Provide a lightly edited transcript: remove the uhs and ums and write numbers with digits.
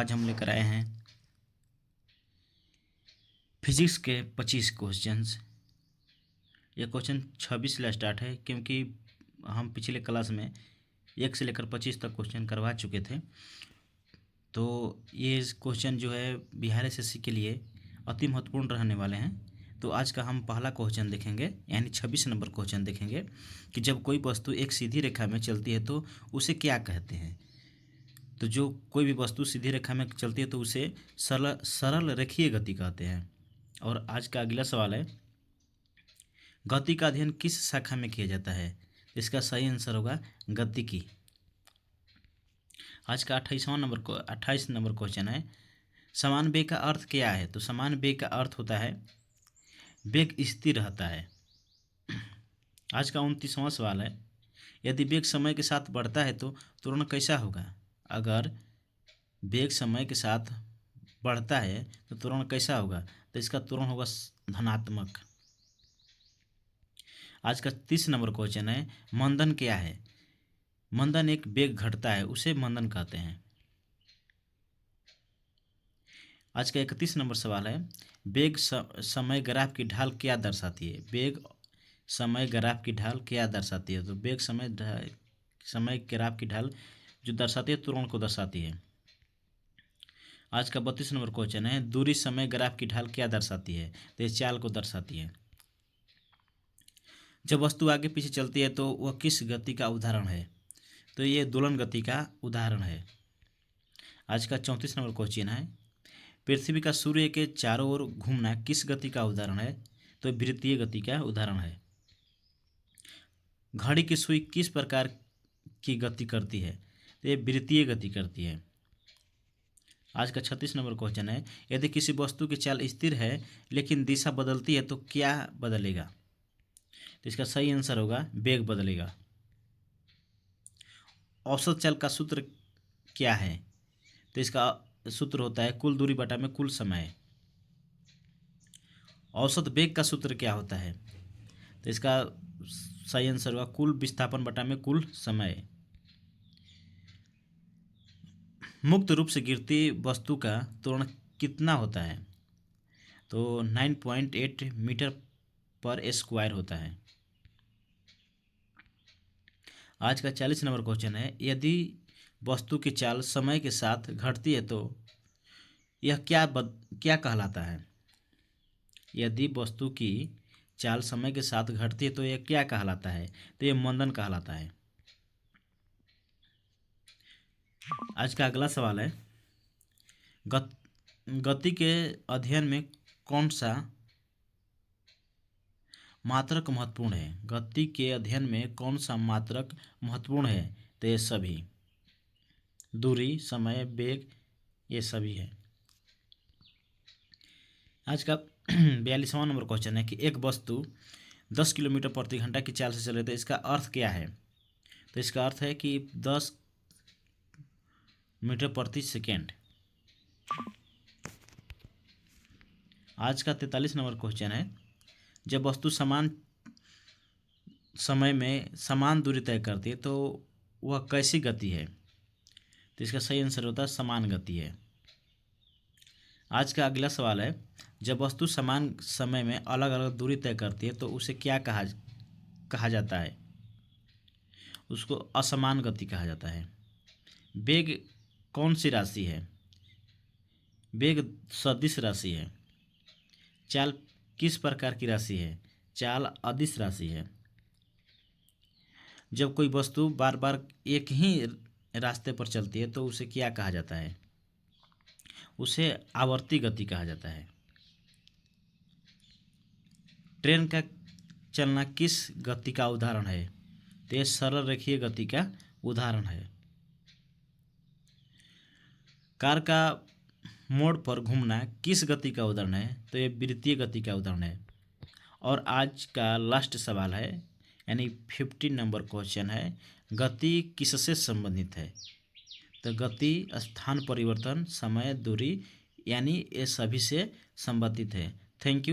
आज हम लेकर आए हैं फिजिक्स के 25 क्वेश्चंस। ये क्वेश्चन 26 से स्टार्ट है, क्योंकि हम पिछले क्लास में 1 से लेकर 25 तक क्वेश्चन करवा चुके थे। तो ये क्वेश्चन जो है बिहार एसएससी के लिए अति महत्वपूर्ण रहने वाले हैं। तो आज का हम पहला क्वेश्चन देखेंगे, यानी 26 नंबर क्वेश्चन देखेंगे कि जब कोई वस्तु एक सीधी रेखा में चलती है तो उसे क्या कहते हैं। तो जो कोई भी वस्तु सीधी रेखा में चलती है तो उसे सरल रेखीय गति कहते हैं। और आज का अगला सवाल है, गति का अध्ययन किस शाखा में किया जाता है। इसका सही आंसर होगा गतिकी। आज का 28 नंबर क्वेश्चन है, समान वेग का अर्थ क्या है। तो समान वेग का अर्थ होता है वेग स्थिर रहता है। आज का 29वां सवाल है, यदि वेग समय के साथ बढ़ता है तो त्वरण कैसा होगा। अगर वेग समय के साथ बढ़ता है तो त्वरण कैसा होगा। तो इसका त्वरण होगा धनात्मक। आज का 30 नंबर क्वेश्चन है, मंदन क्या है। मंदन एक वेग घटता है, उसे मंदन कहते हैं। आज का 31 नंबर सवाल है, वेग समय ग्राफ की ढाल क्या दर्शाती है। वेग समय ग्राफ की ढाल क्या दर्शाती है। तो वेग समय ग्राफ की ढाल जो दर्शाती है त्वरण को दर्शाती है। आज का 32 नंबर क्वेश्चन है, दूरी समय ग्राफ की ढाल क्या दर्शाती है। तो ये चाल को दर्शाती है। जब वस्तु आगे पीछे चलती है तो वह किस गति का उदाहरण है। तो ये दोलन गति का उदाहरण है। आज का 34 नंबर क्वेश्चन है, पृथ्वी का सूर्य के चारों ओर घूमना किस गति का उदाहरण है। तो वृत्तीय गति का उदाहरण है। घड़ी की सुई किस प्रकार की गति करती है। तो ये वृत्तीय गति करती है। आज का 36 नंबर क्वेश्चन है, यदि किसी वस्तु की चाल स्थिर है लेकिन दिशा बदलती है तो क्या बदलेगा। तो इसका सही आंसर होगा वेग बदलेगा। औसत चाल का सूत्र क्या है। तो इसका सूत्र होता है कुल दूरी बटा में कुल समय। औसत वेग का सूत्र क्या होता है। तो इसका सही आंसर होगा कुल विस्थापन बटा में कुल समय। मुक्त रूप से गिरती वस्तु का त्वरण कितना होता है। तो 9.8 मीटर पर स्क्वायर होता है। आज का 40 नंबर क्वेश्चन है, यदि वस्तु की चाल समय के साथ घटती है तो यह क्या कहलाता है। यदि वस्तु की चाल समय के साथ घटती है तो यह क्या कहलाता है। तो यह मंदन कहलाता है। आज का अगला सवाल है, गति के अध्ययन में कौन सा मात्रक महत्वपूर्ण है। गति के अध्ययन में कौन सा मात्रक महत्वपूर्ण है। तो ये सभी, दूरी, समय, वेग, ये सभी है। आज का 42वां नंबर क्वेश्चन है कि एक वस्तु 10 किलोमीटर प्रति घंटा की चाल से चल रही है। तो इसका अर्थ क्या है। तो इसका अर्थ है कि 10 मीटर प्रति सेकेंड। आज का 43 नंबर क्वेश्चन है, जब वस्तु समान समय में समान दूरी तय करती है तो वह कैसी गति है। तो इसका सही आंसर होता है समान गति है। आज का अगला सवाल है, जब वस्तु समान समय में अलग अलग दूरी तय करती है तो उसे क्या कहा जाता है। उसको असमान गति कहा जाता है। वेग कौन सी राशि है। वेग सदिश राशि है। चाल किस प्रकार की राशि है। चाल अदिश राशि है। जब कोई वस्तु बार बार एक ही रास्ते पर चलती है तो उसे क्या कहा जाता है। उसे आवर्ती गति कहा जाता है। ट्रेन का चलना किस गति का उदाहरण है। तो यह सरल रेखीय गति का उदाहरण है। कार का मोड़ पर घूमना किस गति का उदाहरण है। तो यह वृत्तीय गति का उदाहरण है। और आज का लास्ट सवाल है, यानी 50 नंबर क्वेश्चन है, गति किससे संबंधित है। तो गति स्थान परिवर्तन, समय, दूरी, यानी ये सभी से संबंधित है। Thank you.